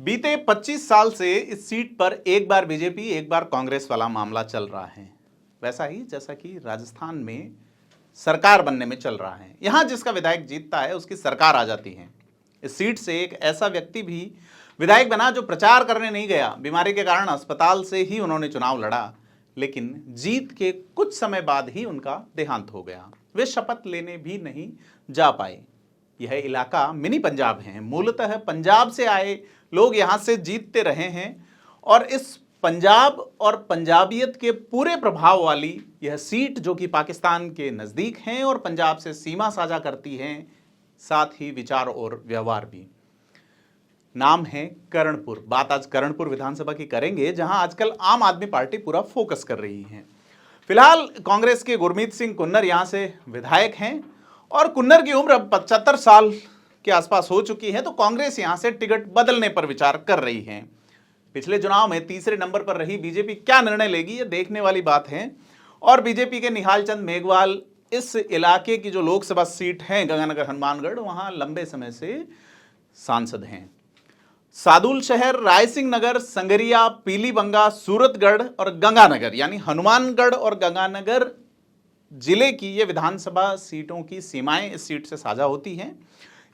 बीते 25 साल से इस सीट पर एक बार बीजेपी एक बार कांग्रेस वाला मामला चल रहा है। वैसा ही जैसा कि राजस्थान में सरकार बनने में चल रहा है। यहां जिसका विधायक जीतता है उसकी सरकार आ जाती है। इस सीट से एक ऐसा व्यक्ति भी विधायक बना जो प्रचार करने नहीं गया, बीमारी के कारण अस्पताल से ही उन्होंने चुनाव लड़ा, लेकिन जीत के कुछ समय बाद ही उनका देहांत हो गया। वे शपथ लेने भी नहीं जा पाए। यह इलाका मिनी पंजाब है। मूलतः पंजाब से आए लोग यहां से जीतते रहे हैं और इस पंजाब और पंजाबियत के पूरे प्रभाव वाली यह सीट, जो कि पाकिस्तान के नज़दीक हैं और पंजाब से सीमा साझा करती हैं, साथ ही विचार और व्यवहार भी। नाम है कर्णपुर। बात आज कर्णपुर विधानसभा की करेंगे, जहां आजकल आम आदमी पार्टी पूरा फोकस कर रही है। फिलहाल कांग्रेस के गुरमीत सिंह कुन्नर यहां से विधायक हैं और कुन्नर की उम्र अब 75 साल के आसपास हो चुकी है, तो कांग्रेस यहां से टिकट बदलने पर विचार कर रही है। पिछले चुनाव में तीसरे नंबर पर रही बीजेपी क्या निर्णय लेगी, ये देखने वाली बात है। और बीजेपी के निहाल चंद मेघवाल इस इलाके की जो लोकसभा सीट है गंगानगर हनुमानगढ़, वहां लंबे समय से सांसद हैं। सादुल शहर, रायसिंह नगर, संगरिया, पीलीबंगा, सूरतगढ़ और गंगानगर, यानी हनुमानगढ़ और गंगानगर जिले की ये विधानसभा सीटों की सीमाएं इस सीट से साझा होती हैं।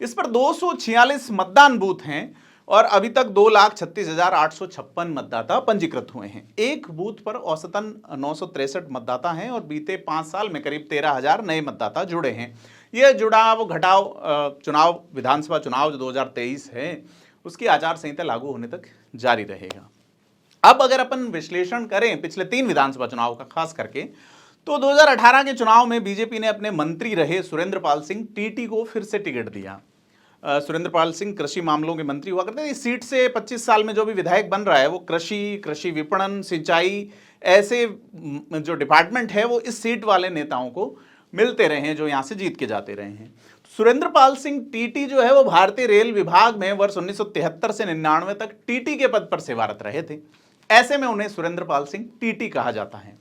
इस पर 246 मतदान बूथ हैं और अभी तक 2,36,856 मतदाता पंजीकृत हुए हैं। एक बूथ पर औसतन 963 मतदाता हैं और बीते 5 साल में करीब 13,000 नए मतदाता जुड़े हैं। यह जुड़ाव घटाव चुनाव, विधानसभा चुनाव जो 2023 है, उसकी आचार संहिता लागू होने तक जारी रहेगा। अब अगर अपन विश्लेषण करें पिछले 3 विधानसभा चुनाव का खास करके, तो 2018 के चुनाव में बीजेपी ने अपने मंत्री रहे सुरेंद्र पाल सिंह टीटी को फिर से टिकट दिया। सुरेंद्र पाल सिंह कृषि मामलों के मंत्री हुआ करते थे। इस सीट से 25 साल में जो भी विधायक बन रहा है वो कृषि विपणन, सिंचाई, ऐसे जो डिपार्टमेंट है वो इस सीट वाले नेताओं को मिलते रहे हैं जो यहाँ से जीत के जाते रहे हैं। सुरेंद्र पाल सिंह टीटी जो है वो भारतीय रेल विभाग में वर्ष 1973 से 99 तक टीटी के पद पर सेवारत रहे थे। ऐसे में उन्हें सुरेंद्र पाल सिंह टीटी कहा जाता है।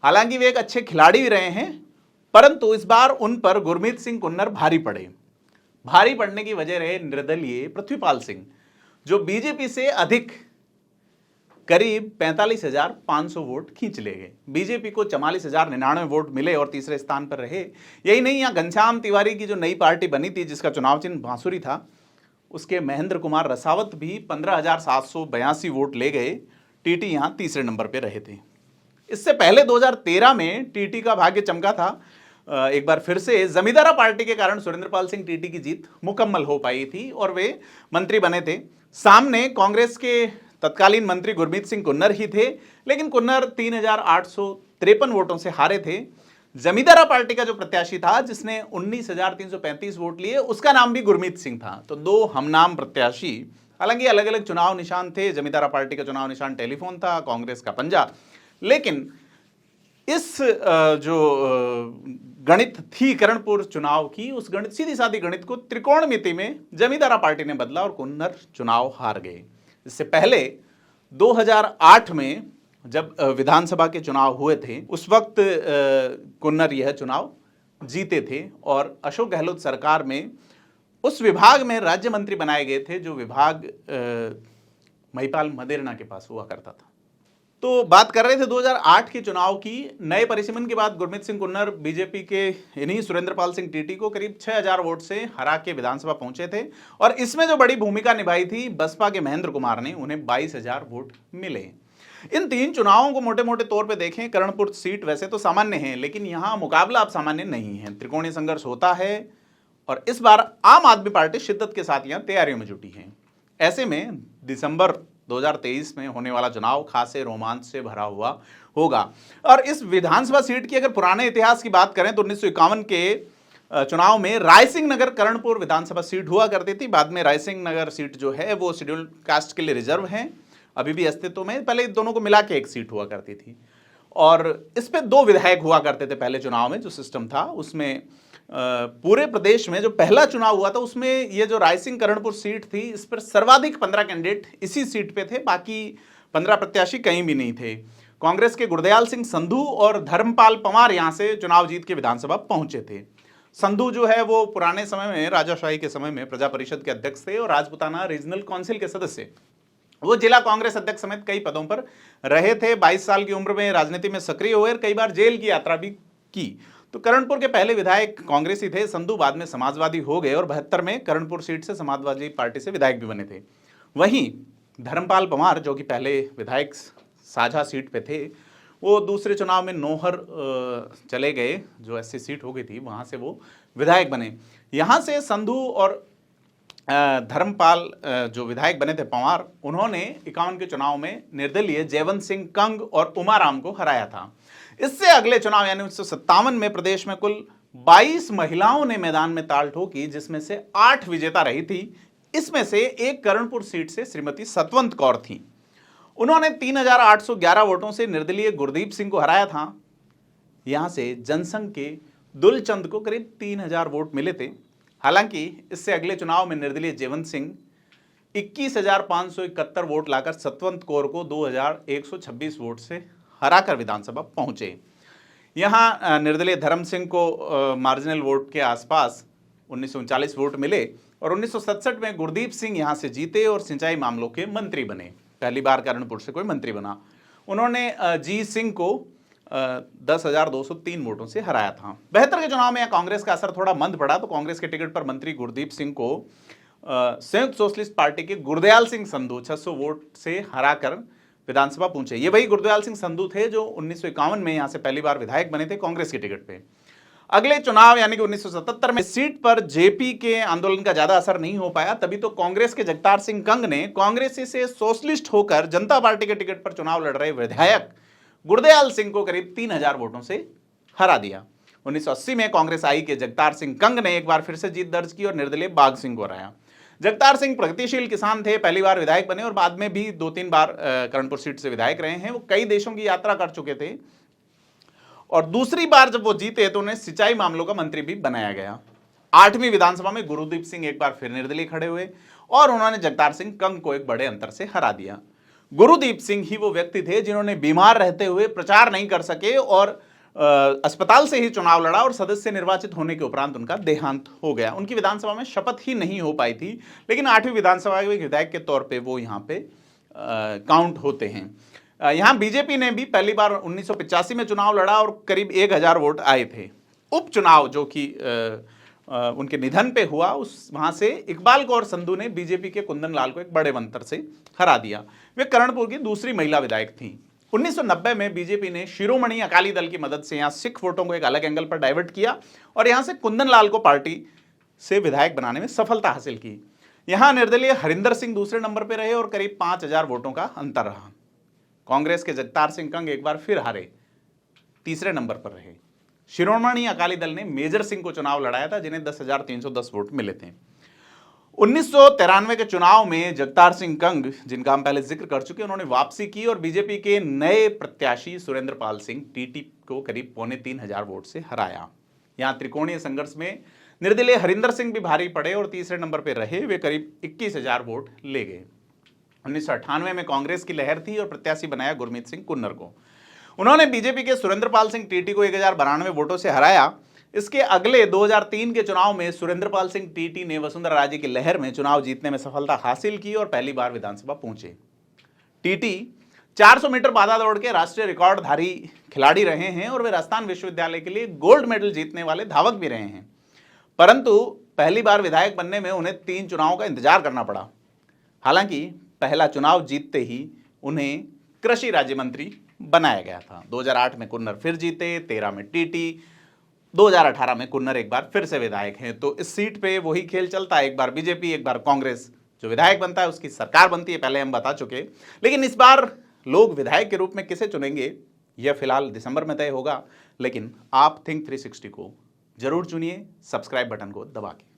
हालांकि वे एक अच्छे खिलाड़ी भी रहे हैं, परंतु इस बार उन पर गुरमीत सिंह कुन्नर भारी पड़े। भारी पड़ने की वजह रहे निर्दलीय पृथ्वीपाल सिंह, जो बीजेपी से अधिक करीब 45,500 वोट खींच ले गए। बीजेपी को 44,099 वोट मिले और तीसरे स्थान पर रहे। यही नहीं, यहाँ घनश्याम तिवारी की जो नई पार्टी बनी थी जिसका चुनाव चिन्ह बांसुरी था, उसके महेंद्र कुमार रसावत भी 15,782 वोट ले गए। टीटी यहाँ तीसरे नंबर पर रहे थे। इससे पहले 2013 में टीटी का भाग्य चमका था। एक बार फिर से जमींदारा पार्टी के कारण सुरेंद्रपाल सिंह टीटी की जीत मुकम्मल हो पाई थी और वे मंत्री बने थे। सामने कांग्रेस के तत्कालीन मंत्री गुरमीत सिंह कुन्नर ही थे, लेकिन कुन्नर 3,853 वोटों से हारे थे। जमींदारा पार्टी का जो प्रत्याशी था जिसने 19,335 वोट लिए, उसका नाम भी गुरमीत सिंह था। तो 2 हमनाम प्रत्याशी, हालांकि अलग अलग चुनाव निशान थे। जमींदारा पार्टी का चुनाव निशान टेलीफोन था, कांग्रेस का पंजा। लेकिन इस जो गणित थी कर्णपुर चुनाव की, उस गणित, सीधी सादी गणित को त्रिकोणमिति में जमींदारा पार्टी ने बदला और कुन्नर चुनाव हार गए। इससे पहले 2008 में जब विधानसभा के चुनाव हुए थे, उस वक्त कुन्नर यह चुनाव जीते थे और अशोक गहलोत सरकार में उस विभाग में राज्य मंत्री बनाए गए थे जो विभाग महिपाल मदेरणा के पास हुआ करता था। तो बात कर रहे थे 2008 के चुनाव की। नए परिसीमन के बाद गुरमीत सिंह कुन्नर बीजेपी के इन्हीं सुरेंद्रपाल सिंह टीटी को करीब 6,000 वोट से हरा के विधानसभा पहुंचे थे और इसमें जो बड़ी भूमिका निभाई थी बसपा के महेंद्र कुमार ने, उन्हें 22,000 वोट मिले। इन 3 चुनावों को मोटे मोटे तौर पर देखें, कर्णपुर सीट वैसे तो सामान्य है, लेकिन यहाँ मुकाबला अब सामान्य नहीं है। त्रिकोणीय संघर्ष होता है और इस बार आम आदमी पार्टी शिद्दत के साथ यहाँ तैयारियों में जुटी है। ऐसे में दिसंबर 2023 में होने वाला चुनाव खासे रोमांच से भरा हुआ होगा। और इस विधानसभा सीट की अगर पुराने इतिहास की बात करें तो 1951 के चुनाव में रायसिंह नगर कर्णपुर विधानसभा सीट हुआ करती थी। बाद में रायसिंह नगर सीट जो है वो शेड्यूल्ड कास्ट के लिए रिजर्व है, अभी भी अस्तित्व में। पहले दोनों को मिला के एक सीट हुआ करती थी और इस पे 2 विधायक हुआ करते थे। पहले चुनाव में जो सिस्टम था उसमें पूरे प्रदेश में जो पहला चुनाव हुआ था उसमें ये जो रायसिंह कर्णपुर सीट थी, इस पर सर्वाधिक 15 कैंडिडेट इसी सीट पे थे, बाकी 15 प्रत्याशी कहीं भी नहीं थे। कांग्रेस के गुरदयाल सिंह संधू और धर्मपाल पंवार यहां से चुनाव जीत के विधानसभा पहुंचे थे। संधू जो है वो पुराने समय में, राजाशाही के समय में प्रजा परिषद के अध्यक्ष थे और राजपुताना रीजनल काउंसिल के सदस्य। वो जिला कांग्रेस अध्यक्ष समेत कई पदों पर रहे थे। 22 साल की उम्र में राजनीति में सक्रिय हुए और कई बार जेल की यात्रा भी की। तो करणपुर के पहले विधायक कांग्रेसी थे संधू, बाद में समाजवादी हो गए और 72 में करणपुर सीट से समाजवादी पार्टी से विधायक भी बने थे। वहीं धर्मपाल पंवार जो कि पहले विधायक साझा सीट पे थे, वो दूसरे चुनाव में नौहर चले गए, जो एससी सीट हो गई थी, वहां से वो विधायक बने। यहां से संधू और धर्मपाल जो विधायक बने थे पंवार, उन्होंने 51 के चुनाव में निर्दलीय जयवंत सिंह कंग और उमाराम को हराया था। इससे अगले चुनाव यानी 1957 में प्रदेश में कुल 22 महिलाओं ने मैदान में ताल ठोकी, जिसमें से 8 विजेता रही थी। इसमें से एक करणपुर सीट से श्रीमती सतवंत कौर थी। उन्होंने 3811 वोटों से निर्दलीय गुरदीप सिंह को हराया था। यहां से जनसंघ के दुलचंद को करीब 3000 वोट मिले थे। हालांकि इससे अगले चुनाव में निर्दलीय जयवंत सिंह 21,571 वोट लाकर सतवंत कौर को 2126 वोट से हराकर विधानसभा पहुंचे। यहां निर्दलीय धर्म सिंह को मार्जिनल वोट के आसपास 1939 वोट मिले और 1967 में गुरदीप सिंह यहां से जीते और सिंचाई मामलों के मंत्री बने। पहली बार करणपुर से कोई मंत्री बना। उन्होंने जी सिंह को 10,203 वोटों से हराया था। 72 के चुनाव में कांग्रेस का असर थोड़ा मंद पड़ा, तो कांग्रेस के टिकट पर मंत्री गुरदीप सिंह को संयुक्त सोशलिस्ट पार्टी के गुरदयाल सिंह संधू 600 वोट से हराकर विधानसभा पहुंचे। ये वही गुरदयाल सिंह संधू थे जो 1951 में यहां से पहली बार विधायक बने थे कांग्रेस के टिकट पे। अगले चुनाव यानी कि 1977 में सीट पर जेपी के आंदोलन का ज्यादा असर नहीं हो पाया। तभी तो कांग्रेस के जगतार सिंह कंग ने कांग्रेस से सोशलिस्ट होकर जनता पार्टी के टिकट पर चुनाव लड़ रहे विधायक गुरदयाल सिंह को करीब 3000 वोटों से हरा दिया। 1980 में कांग्रेस आई के जगतार सिंह कंग ने एक बार फिर से जीत दर्ज की और निर्दलीय बाघ सिंह को हराया। जगतार सिंह प्रगतिशील किसान थे, पहली बार विधायक बने और बाद में भी 2-3 बार करणपुर सीट से विधायक रहे हैं। वो कई देशों की यात्रा कर चुके थे और दूसरी बार जब वो जीते तो उन्हें सिंचाई मामलों का मंत्री भी बनाया गया। 8वीं विधानसभा में गुरदीप सिंह एक बार फिर निर्दलीय खड़े हुए और उन्होंने जगतार सिंह कंग को एक बड़े अंतर से हरा दिया। गुरदीप सिंह ही वो व्यक्ति थे जिन्होंने बीमार रहते हुए प्रचार नहीं कर सके और अस्पताल से ही चुनाव लड़ा और सदस्य निर्वाचित होने के उपरांत उनका देहांत हो गया। उनकी विधानसभा में शपथ ही नहीं हो पाई थी, लेकिन 8वीं विधानसभा के विधायक के तौर पे वो यहाँ पे काउंट होते हैं। यहाँ बीजेपी ने भी पहली बार 1985 में चुनाव लड़ा और करीब 1000 वोट आए थे। उपचुनाव जो कि उनके निधन पे हुआ, उस वहां से इकबाल कौर संधू ने बीजेपी के कुंदन लाल को एक बड़े अंतर से हरा दिया। वे करणपुर की दूसरी महिला विधायक थी। 1990 में बीजेपी ने शिरोमणि अकाली दल की मदद से यहां सिख वोटों को एक अलग एंगल पर डाइवर्ट किया और यहां से कुंदन लाल को पार्टी से विधायक बनाने में सफलता हासिल की। यहां निर्दलीय हरिंदर सिंह दूसरे नंबर पर रहे और करीब 5000 वोटों का अंतर रहा। कांग्रेस के जगतार सिंह कंग एक बार फिर हारे, तीसरे नंबर पर रहे। शिरोमणि अकाली दल ने मेजर सिंह को चुनाव लड़ाया था, जिन्हें 10,310 वोट मिले थे। 1993 के चुनाव में जगतार सिंह कंग, जिनका हम पहले जिक्र कर चुके, उन्होंने वापसी की और बीजेपी के नए प्रत्याशी सुरेंद्र पाल सिंह टीटी को करीब 3500 वोट से हराया। यहां त्रिकोणीय संघर्ष में निर्दलीय हरिंदर सिंह भी भारी पड़े और तीसरे नंबर पर रहे। वे करीब 21,000 वोट ले गए। 1998 में कांग्रेस की लहर थी और प्रत्याशी बनाया गुरमीत सिंह कुन्नर को। उन्होंने बीजेपी के सुरेंद्र पाल सिंह टीटी को 1092 वोटों से हराया। इसके अगले 2003 के चुनाव में सुरेंद्र पाल सिंह टीटी ने वसुंधरा राजे की लहर में चुनाव जीतने में सफलता हासिल की और पहली बार विधानसभा पहुंचे। टीटी 400 मीटर बाधा दौड़ के राष्ट्रीय रिकॉर्डधारी खिलाड़ी रहे हैं और वे राजस्थान विश्वविद्यालय के लिए गोल्ड मेडल जीतने वाले धावक भी रहे हैं। परंतु पहली बार विधायक बनने में उन्हें 3 चुनावों का इंतजार करना पड़ा। हालांकि पहला चुनाव जीतते ही उन्हें कृषि राज्य मंत्री बनाया गया था। 2008 में कुन्नर फिर जीते, 13 में टीटी, 2018 में कुन्नर एक बार फिर से विधायक हैं। तो इस सीट पे वही खेल चलता है, एक बार बीजेपी एक बार कांग्रेस। जो विधायक बनता है उसकी सरकार बनती है, पहले हम बता चुके। लेकिन इस बार लोग विधायक के रूप में किसे चुनेंगे यह फिलहाल दिसंबर में तय होगा। लेकिन आप थिंक 360 को जरूर चुनिए, सब्सक्राइब बटन को दबा के।